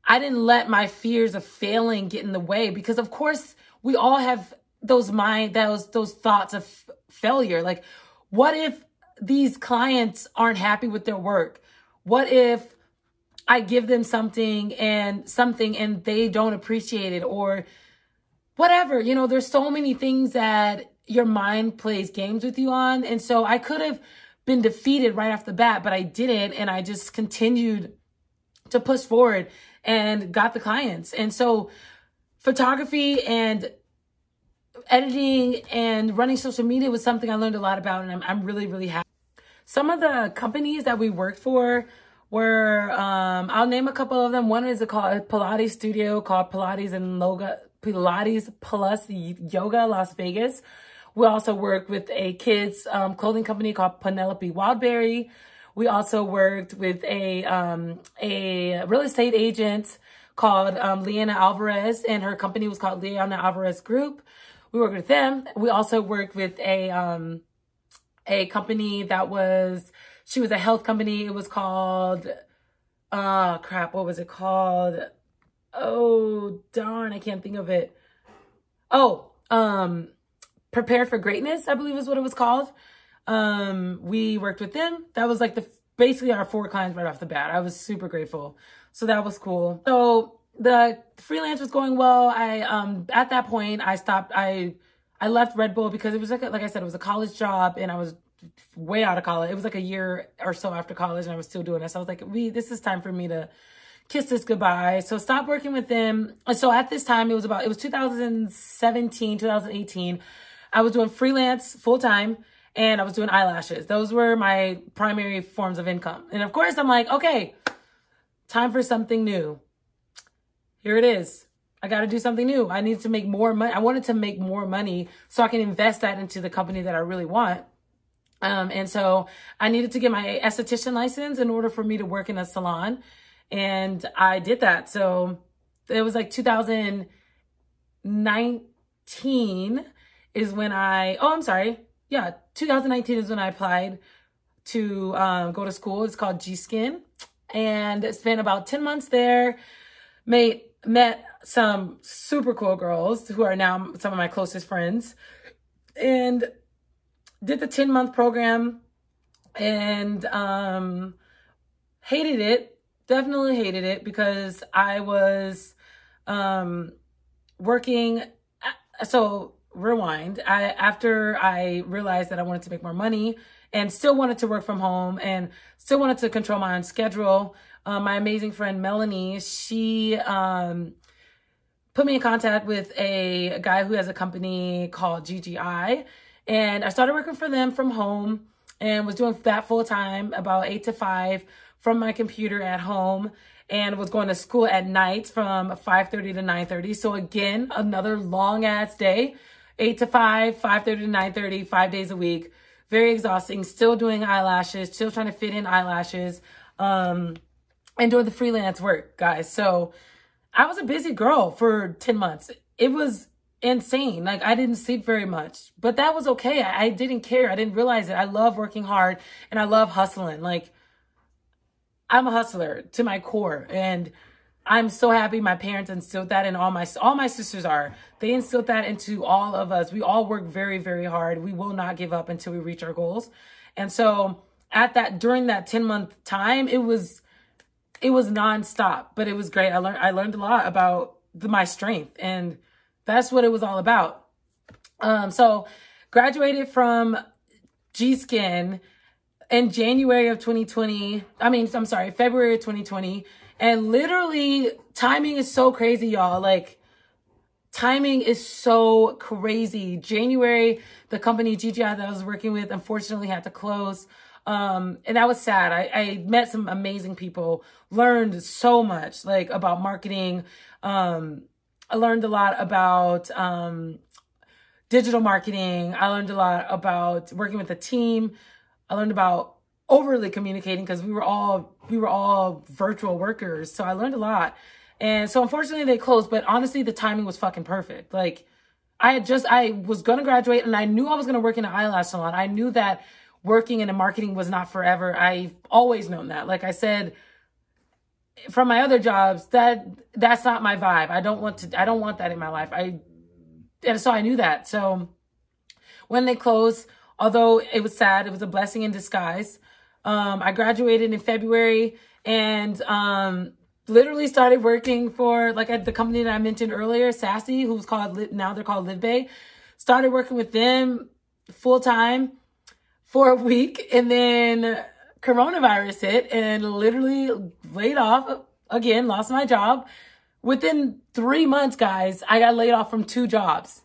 I didn't let my fears of failing get in the way, because of course we all have those thoughts of failure. Like, what if these clients aren't happy with their work? What if I give them something and they don't appreciate it, or whatever? You know, there's so many things that your mind plays games with you on. And so I could have been defeated right off the bat, but I didn't. And I just continued to push forward and got the clients. And so photography and editing and running social media was something I learned a lot about. And I'm really, really happy. Some of the companies that we worked for were, I'll name a couple of them. One is called a Pilates studio called Pilates Plus Yoga Las Vegas. We also worked with a kids clothing company called Penelope Wildberry. We also worked with a real estate agent called Leanna Alvarez, and her company was called Leanna Alvarez Group. We worked with them. We also worked with a company that she was a health company. It was called, what was it called? Oh, darn, I can't think of it. Prepare for Greatness, I believe is what it was called. We worked with them. That was like basically our 4 clients right off the bat. I was super grateful. So that was cool. So the freelance was going well. At that point I stopped. I left Red Bull because it was like I said, it was a college job, and I was way out of college. It was like a year or so after college, and I was still doing it. So I was like, this is time for me to kiss this goodbye. So stop working with them. And so at this time, it was 2017, 2018. I was doing freelance full time, and I was doing eyelashes. Those were my primary forms of income. And of course I'm like, okay, time for something new. Here it is. I got to do something new. I need to make more money. I wanted to make more money so I can invest that into the company that I really want. And so I needed to get my esthetician license in order for me to work in a salon. And I did that. So it was like 2019 is when 2019 is when I applied to go to school. It's called G-Skin. And spent about 10 months there. Met some super cool girls who are now some of my closest friends. And did the 10-month program, and hated it. Definitely hated it, because I was working. So rewind. After I realized that I wanted to make more money and still wanted to work from home and still wanted to control my own schedule. My amazing friend, Melanie, she put me in contact with a guy who has a company called GGI. And I started working for them from home and was doing that full time, about 8 to 5 from my computer at home, and was going to school at night from 5:30 to 9:30. So again, another long ass day, 8 to 5, 5:30 to 9:30, 5 days a week. Very exhausting, still doing eyelashes, still trying to fit in eyelashes, and doing the freelance work, guys. So I was a busy girl for 10 months. It was insane. Like, I didn't sleep very much, but that was okay. I didn't care. I didn't realize it. I love working hard and I love hustling. Like, I'm a hustler to my core, and I'm so happy my parents instilled that, and all my sisters are. They instilled that into all of us. We all work very, very hard. We will not give up until we reach our goals. And so during that 10-month time, it was nonstop, but it was great. I learned a lot about my strength, and that's what it was all about. So graduated from G-Skin in February of 2020. And literally, timing is so crazy, y'all. Like, timing is so crazy. January, the company GGI that I was working with, unfortunately had to close. And that was sad. I met some amazing people, learned so much, like, about marketing. I learned a lot about digital marketing. I learned a lot about working with a team. I learned about overly communicating, because we were all virtual workers. So I learned a lot. And so unfortunately they closed, but honestly, the timing was fucking perfect. Like, I was going to graduate, and I knew I was going to work in an eyelash salon. I knew that working in marketing was not forever. I've always known that. Like I said, from my other jobs, that's not my vibe. I don't want that in my life. And so I knew that. So when they closed, although it was sad, it was a blessing in disguise. I graduated in February, and literally started working for, like, at the company that I mentioned earlier, Sassy, who's now they're called LiveBay. Started working with them full time for a week, and then coronavirus hit, and literally laid off again, lost my job. Within 3 months, guys, I got laid off from 2 jobs.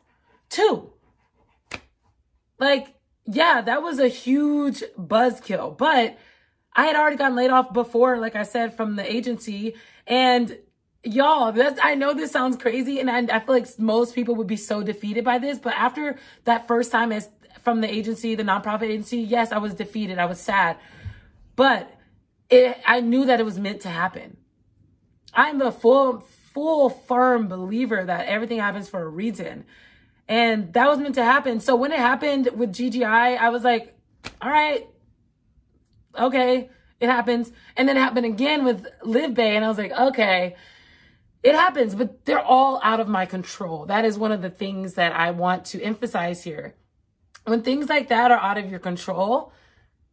2. Like, yeah, that was a huge buzzkill, but I had already gotten laid off before, like I said, from the agency. And y'all, I know this sounds crazy, and I feel like most people would be so defeated by this, but after that first time from the agency, the nonprofit agency, yes, I was defeated. I was sad, but I knew that it was meant to happen. I'm a full, firm believer that everything happens for a reason. And that was meant to happen. So when it happened with GGI, I was like, all right, okay, it happens. And then it happened again with LiveBay, and I was like, okay, it happens, but they're all out of my control. That is one of the things that I want to emphasize here. When things like that are out of your control,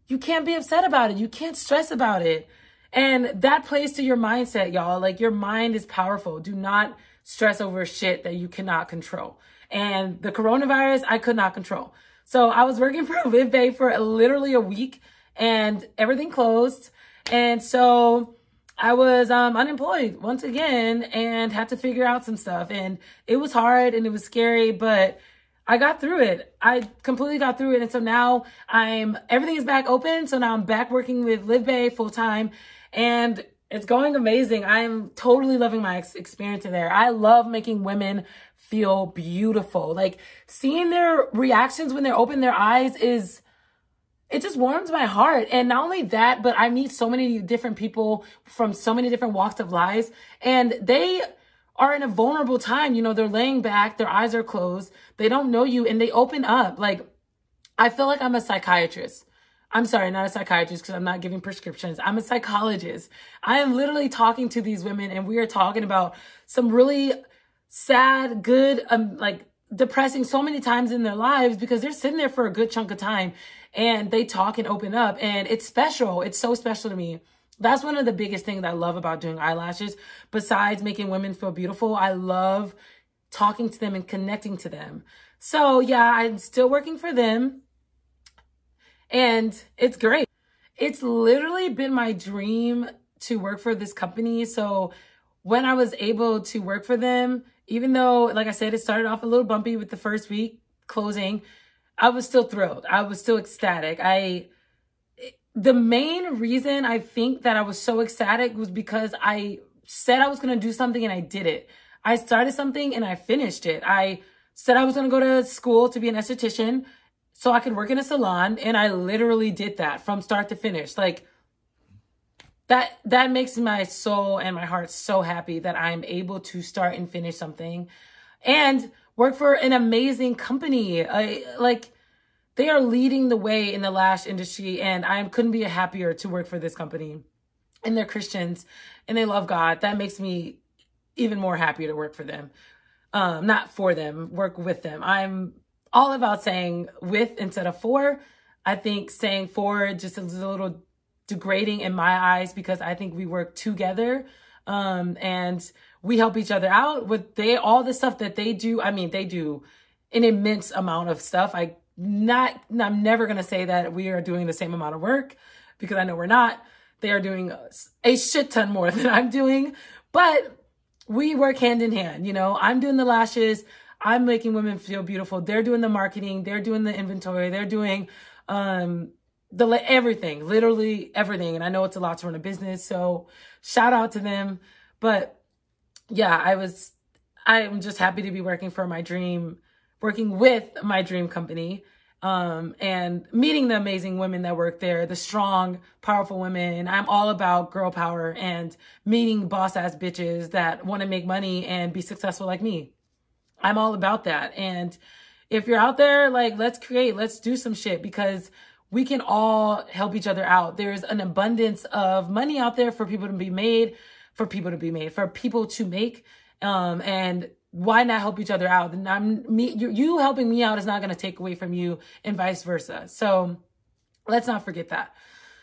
you can't be upset about it. You can't stress about it. And that plays to your mindset, y'all. Like, your mind is powerful. Do not stress over shit that you cannot control. And the coronavirus, I could not control. So I was working for LiveBay for literally a week, and everything closed. And so I was unemployed once again, and had to figure out some stuff. And it was hard, and it was scary, but I got through it. I completely got through it. And so now everything is back open. So now I'm back working with LiveBay full time, and it's going amazing. I'm totally loving my experience in there. I love making women feel beautiful. Like, seeing their reactions when they're open their eyes it just warms my heart. And not only that, but I meet so many different people from so many different walks of life, and they are in a vulnerable time. You know, they're laying back, their eyes are closed, they don't know you, and they open up. Like, I feel like I'm a psychiatrist. I'm sorry, not a psychiatrist, because I'm not giving prescriptions. I'm a psychologist. I am literally talking to these women, and we are talking about some really sad, good, like, depressing so many times in their lives, because they're sitting there for a good chunk of time, and they talk and open up, and it's special. It's so special to me. That's one of the biggest things I love about doing eyelashes. Besides making women feel beautiful, I love talking to them and connecting to them. So yeah, I'm still working for them. And it's great. It's literally been my dream to work for this company. So when I was able to work for them, even though, like I said, it started off a little bumpy with the first week closing, I was still thrilled. I was still ecstatic. The main reason I think that I was so ecstatic was because I said I was going to do something and I did it. I started something and I finished it. I said I was going to go to school to be an esthetician so I could work in a salon, and I literally did that from start to finish. Like, that makes my soul and my heart so happy that I'm able to start and finish something and work for an amazing company. They are leading the way in the lash industry, and I couldn't be happier to work for this company. And they're Christians and they love God. That makes me even more happy to work for them. Not for them, work with them. I'm all about saying with instead of for. I think saying for just is a little degrading in my eyes, because I think we work together and we help each other out with all the stuff that they do. I mean, they do an immense amount of stuff. I'm never going to say that we are doing the same amount of work, because I know we're not. They are doing a shit ton more than I'm doing, but we work hand in hand. You know, I'm doing the lashes. I'm making women feel beautiful. They're doing the marketing. They're doing the inventory. They're doing everything, literally everything. And I know it's a lot to run a business, so shout out to them. But yeah, I'm just happy to be working with my dream company, and meeting the amazing women that work there, the strong, powerful women. I'm all about girl power and meeting boss ass bitches that want to make money and be successful like me. I'm all about that. And if you're out there, like, let's do some shit, because we can all help each other out. There's an abundance of money out there for people to make. And why not help each other out? And you helping me out is not going to take away from you, and vice versa. So let's not forget that.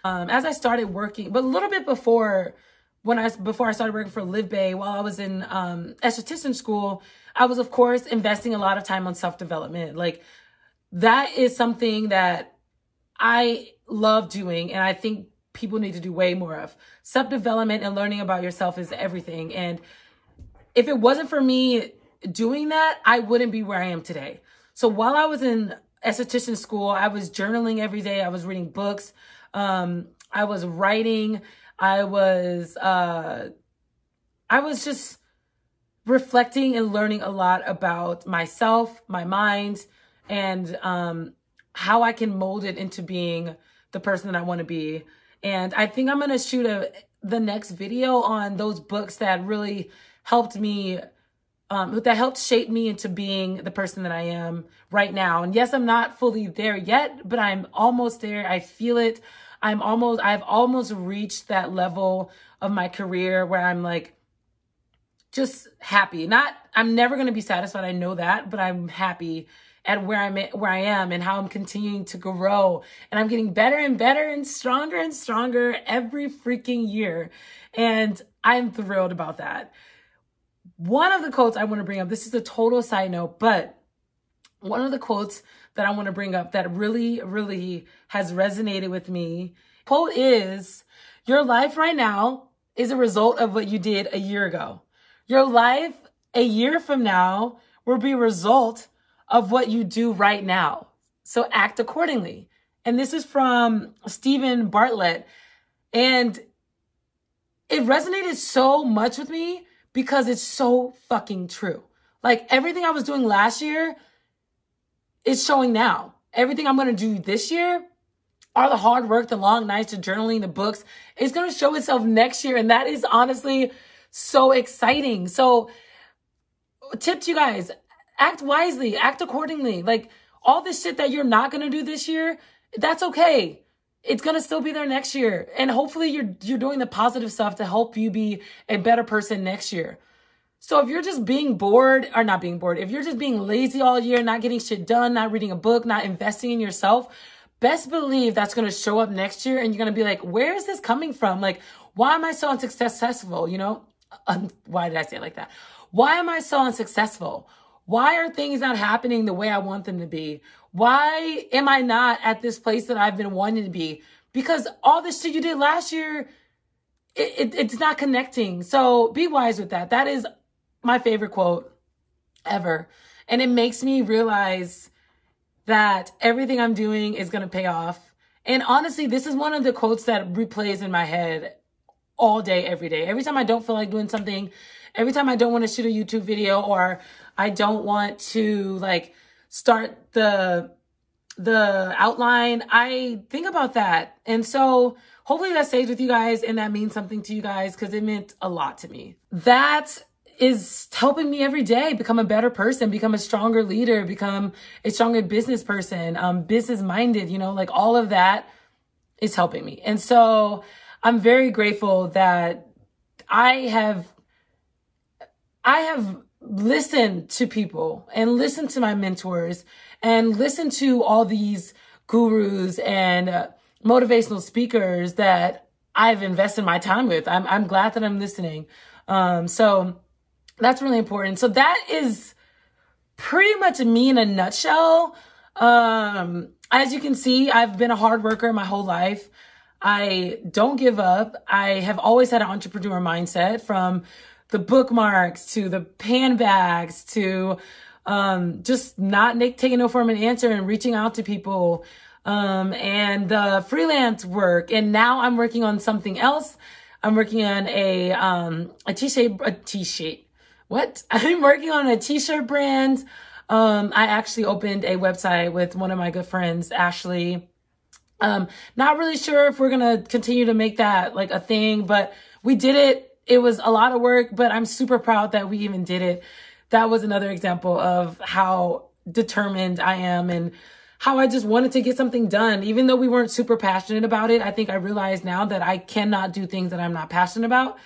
As I started working, but a little bit before I started working for Live Bay, while I was in esthetician school, I was, of course, investing a lot of time on self-development. Like, that is something that I love doing, and I think people need to do way more of. Self-development and learning about yourself is everything. And if it wasn't for me doing that, I wouldn't be where I am today. So while I was in esthetician school, I was journaling every day. I was reading books. I was writing. I was just reflecting and learning a lot about myself, my mind, and how I can mold it into being the person that I want to be. And I think I'm going to shoot the next video on those books that really helped me, that helped shape me into being the person that I am right now. And yes, I'm not fully there yet, but I'm almost there. I feel it. I've almost reached that level of my career where I'm like, just happy. I'm never going to be satisfied. I know that, but I'm happy at where I am and how I'm continuing to grow. And I'm getting better and better and stronger every freaking year. And I'm thrilled about that. One of the quotes I want to bring up, this is a total side note, but one of the quotes that I want to bring up that really, really has resonated with me, quote is, your life right now is a result of what you did a year ago. Your life a year from now will be a result of what you do right now. So act accordingly. And this is from Stephen Bartlett. And it resonated so much with me because it's so fucking true. Like, everything I was doing last year is showing now. Everything I'm going to do this year, all the hard work, the long nights, the journaling, the books, is going to show itself next year. And that is honestly so exciting. So tip to you guys, act wisely, act accordingly. Like, all this shit that you're not going to do this year, that's okay. It's going to still be there next year. And hopefully you're doing the positive stuff to help you be a better person next year. So if you're just being bored, or not being bored, if you're just being lazy all year, not getting shit done, not reading a book, not investing in yourself, best believe that's going to show up next year. And you're going to be like, where is this coming from? Like, why am I so unsuccessful? You know, why did I say it like that? Why am I so unsuccessful? Why are things not happening the way I want them to be? Why am I not at this place that I've been wanting to be? Because all this shit you did last year, it's not connecting. So be wise with that. That is my favorite quote ever. And it makes me realize that everything I'm doing is going to pay off. And honestly, this is one of the quotes that replays in my head all day, every day. Every time I don't feel like doing something, every time I don't want to shoot a YouTube video, or I don't want to like start the outline, I think about that. And so hopefully that stays with you guys and that means something to you guys, because it meant a lot to me. That is helping me every day become a better person, become a stronger leader, become a stronger business person, business minded, you know, like all of that is helping me. And so I'm very grateful that I have listened to people and listened to my mentors and listened to all these gurus and motivational speakers that I've invested my time with. I'm glad that I'm listening. So that's really important. So that is pretty much me in a nutshell. As you can see, I've been a hard worker my whole life. I don't give up. I have always had an entrepreneur mindset, from the bookmarks to the pan bags to just not taking no for an answer and reaching out to people, and the freelance work. And now I'm working on something else. I'm working on I'm working on a t-shirt brand. I actually opened a website with one of my good friends, Ashley. Not really sure if we're going to continue to make that like a thing, but we did it. It was a lot of work, but I'm super proud that we even did it. That was another example of how determined I am and how I just wanted to get something done. Even though we weren't super passionate about it, I think I realize now that I cannot do things that I'm not passionate about.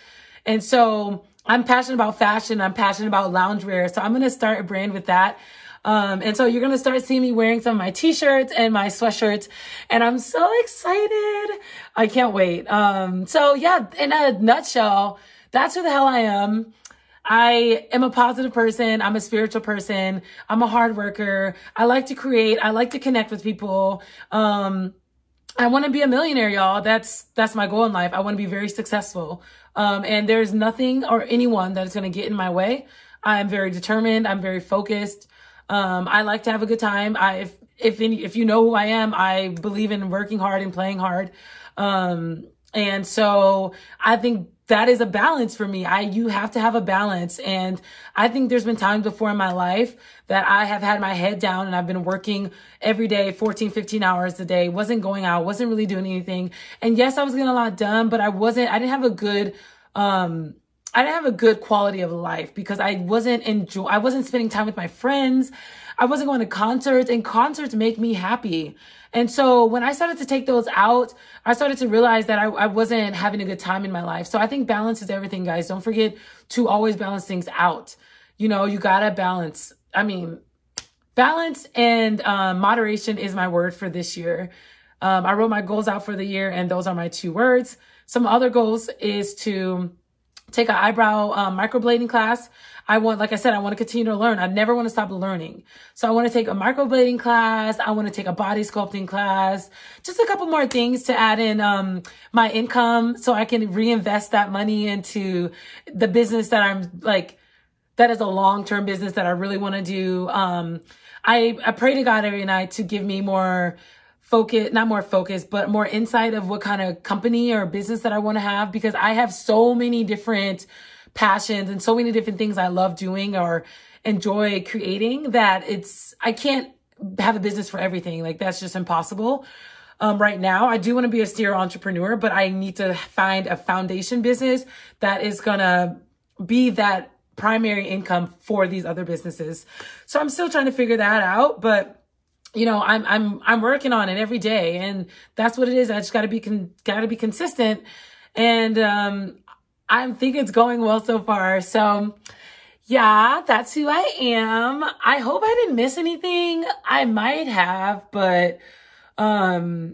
And so I'm passionate about fashion. I'm passionate about loungewear. So I'm going to start a brand with that. And so you're going to start seeing me wearing some of my t-shirts and my sweatshirts, and I'm so excited. I can't wait. So yeah, in a nutshell, that's who the hell I am. I am a positive person. I'm a spiritual person. I'm a hard worker. I like to create. I like to connect with people. I want to be a millionaire, y'all. That's my goal in life. I want to be very successful. And there's nothing or anyone that is going to get in my way. I'm very determined. I'm very focused. I like to have a good time. If you know who I am, I believe in working hard and playing hard. And so I think that is a balance for me. You have to have a balance. And I think there's been times before in my life that I have had my head down and I've been working every day, 14, 15 hours a day, wasn't going out, wasn't really doing anything. And yes, I was getting a lot done, but I didn't have a good quality of life because I wasn't spending time with my friends. I wasn't going to concerts, and concerts make me happy. And so when I started to take those out, I started to realize that I wasn't having a good time in my life. So I think balance is everything, guys. Don't forget to always balance things out. You know, you gotta balance. I mean, balance and moderation is my word for this year. I wrote my goals out for the year, and those are my 2 words. Some other goals is to take an eyebrow microblading class. Like I said, I want to continue to learn. I never want to stop learning. So I want to take a microblading class. I want to take a body sculpting class. Just a couple more things to add in my income so I can reinvest that money into the business that is a long-term business that I really want to do. I pray to God every night to give me more focus, not more focus, but more insight of what kind of company or business that I want to have, because I have so many different passions and so many different things I love doing or enjoy creating that I can't have a business for everything. Like, that's just impossible. Right now, I do want to be a serial entrepreneur, but I need to find a foundation business that is going to be that primary income for these other businesses. So I'm still trying to figure that out, but you know, I'm working on it every day, and that's what it is. I just gotta be consistent, and I think it's going well so far. So yeah, that's who I am. I hope I didn't miss anything. I might have, but I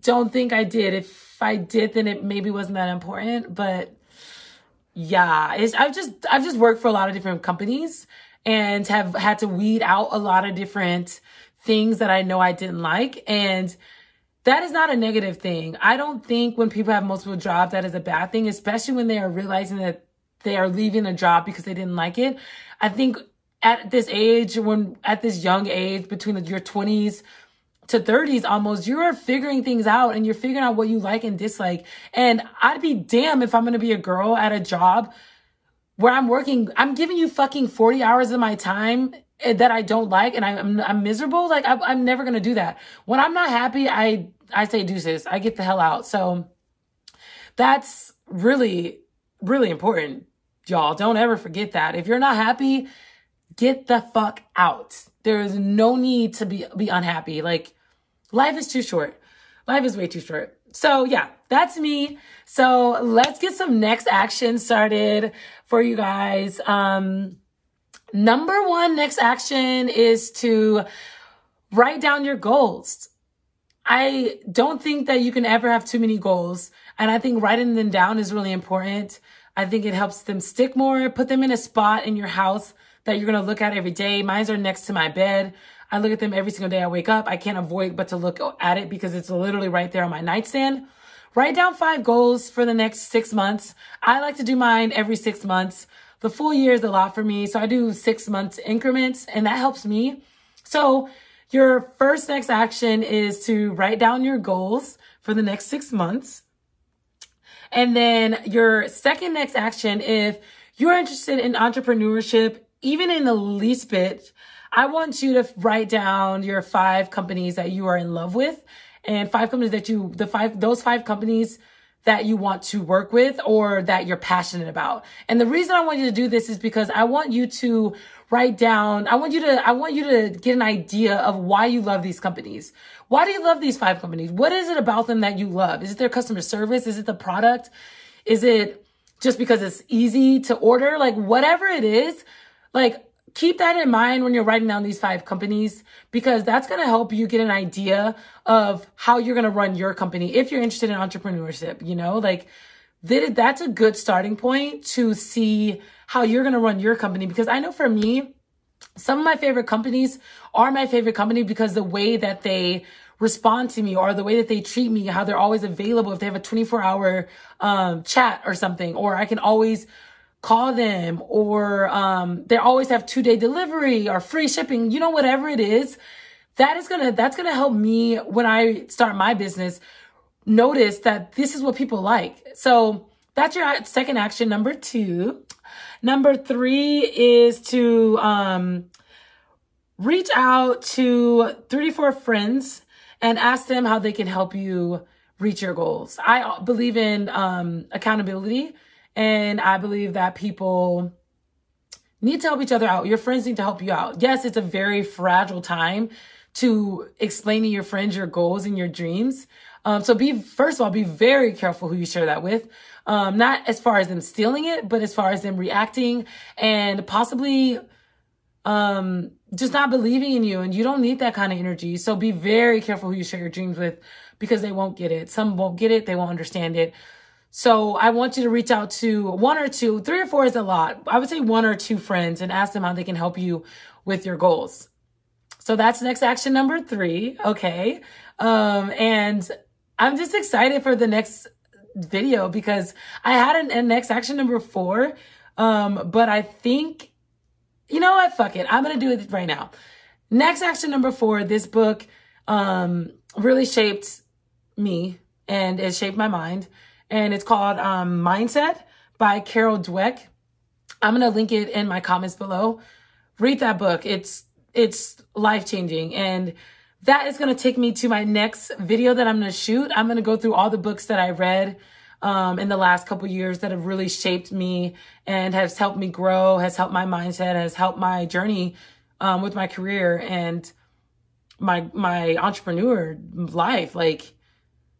don't think I did. If I did, then it maybe wasn't that important, but yeah, I've just worked for a lot of different companies and have had to weed out a lot of different things that I know I didn't like. And that is not a negative thing. I don't think when people have multiple jobs, that is a bad thing, especially when they are realizing that they are leaving a job because they didn't like it. I think at this age, at this young age, between your 20s to 30s almost, you're figuring things out and you're figuring out what you like and dislike. And I'd be damned if I'm going to be a girl at a job where I'm giving you fucking 40 hours of my time that I don't like and I'm miserable. Like I'm never going to do that. When I'm not happy, I say deuces. I get the hell out. So that's really, really important. Y'all, don't ever forget that. If you're not happy, get the fuck out. There is no need to be unhappy. Like, life is too short. Life is way too short. So yeah, that's me. So let's get some next action started for you guys. Number one next action is to write down your goals. I don't think that you can ever have too many goals. And I think writing them down is really important. I think it helps them stick more. Put them in a spot in your house that you're going to look at every day. Mine are next to my bed. I look at them every single day I wake up. I can't avoid but to look at it because it's literally right there on my nightstand. Write down 5 goals for the next 6 months. I like to do mine every 6 months. The full year is a lot for me. So I do 6 months increments and that helps me. So your first next action is to write down your goals for the next 6 months. And then your second next action, if you're interested in entrepreneurship, even in the least bit, I want you to write down your 5 companies that you are in love with and 5 companies that those 5 companies that you want to work with or that you're passionate about. And the reason I want you to do this is because I want you to write down, I want you to get an idea of why you love these companies. Why do you love these 5 companies? What is it about them that you love? Is it their customer service? Is it the product? Is it just because it's easy to order? Like whatever it is, like keep that in mind when you're writing down these 5 companies, because that's going to help you get an idea of how you're going to run your company. If you're interested in entrepreneurship, you know, like that's a good starting point to see how you're going to run your company. Because I know for me, some of my favorite companies are my favorite company because the way that they respond to me or the way that they treat me, how they're always available. If they have a 24-hour chat or something, or I can always call them, or they always have 2-day delivery or free shipping, you know, whatever it is, that's gonna help me when I start my business notice that this is what people like. So that's your second action. Number 2. Number 3 is to reach out to 3 to 4 friends and ask them how they can help you reach your goals. I believe in accountability. And I believe that people need to help each other out. Your friends need to help you out. Yes, it's a very fragile time to explain to your friends your goals and your dreams. So first of all, be very careful who you share that with. Not as far as them stealing it, but as far as them reacting and possibly just not believing in you. And you don't need that kind of energy. So be very careful who you share your dreams with because they won't get it. Some won't get it. They won't understand it. So I want you to reach out to 1 or 2, 3 or 4 is a lot. I would say 1 or 2 friends and ask them how they can help you with your goals. So that's next action number 3. Okay. And I'm just excited for the next video because I had a next action number 4. But I think, you know what? Fuck it. I'm going to do it right now. Next action number 4, this book, really shaped me and it shaped my mind. And it's called Mindset by Dweck. I'm going to link it in my comments below. Read that book. It's life-changing. And that is going to take me to my next video that I'm going to shoot. I'm going to go through all the books that I read in the last couple years that have really shaped me and has helped me grow, has helped my mindset, has helped my journey with my career and my entrepreneur life. Like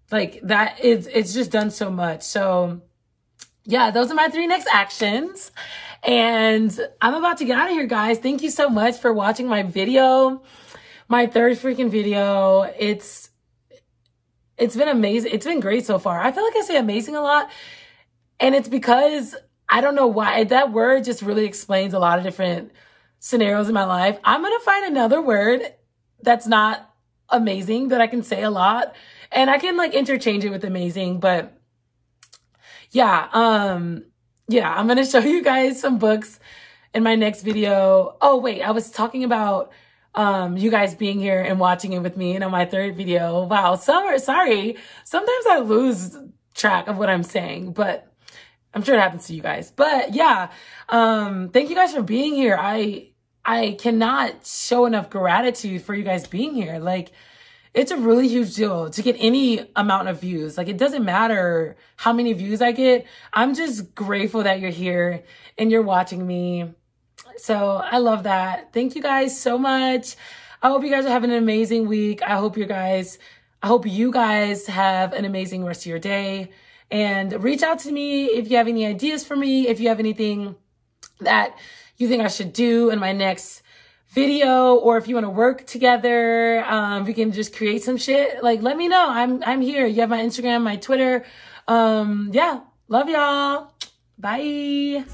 that it's just done so much. So yeah, those are my 3 next actions. And I'm about to get out of here, guys. Thank you so much for watching my video, my 3rd freaking video. It's been amazing. It's been great so far. I feel like I say amazing a lot. And it's because I don't know why. That word just really explains a lot of different scenarios in my life. I'm going to find another word that's not amazing that I can say a lot. And I can like interchange it with amazing. But yeah, I'm going to show you guys some books in my next video. Oh, wait, I was talking about you guys being here and watching it with me. And on my third video, wow, sorry. Sometimes I lose track of what I'm saying, but I'm sure it happens to you guys. But yeah, thank you guys for being here. I cannot show enough gratitude for you guys being here. Like, it's a really huge deal to get any amount of views. Like, it doesn't matter how many views I get. I'm just grateful that you're here and you're watching me. So I love that. Thank you guys so much. I hope you guys are having an amazing week. I hope you guys have an amazing rest of your day. And reach out to me if you have any ideas for me, if you have anything that you think I should do in my next video, or if you want to work together, we can just create some shit. Like, let me know. I'm here. You have my Instagram, my Twitter. Yeah. Love y'all. Bye.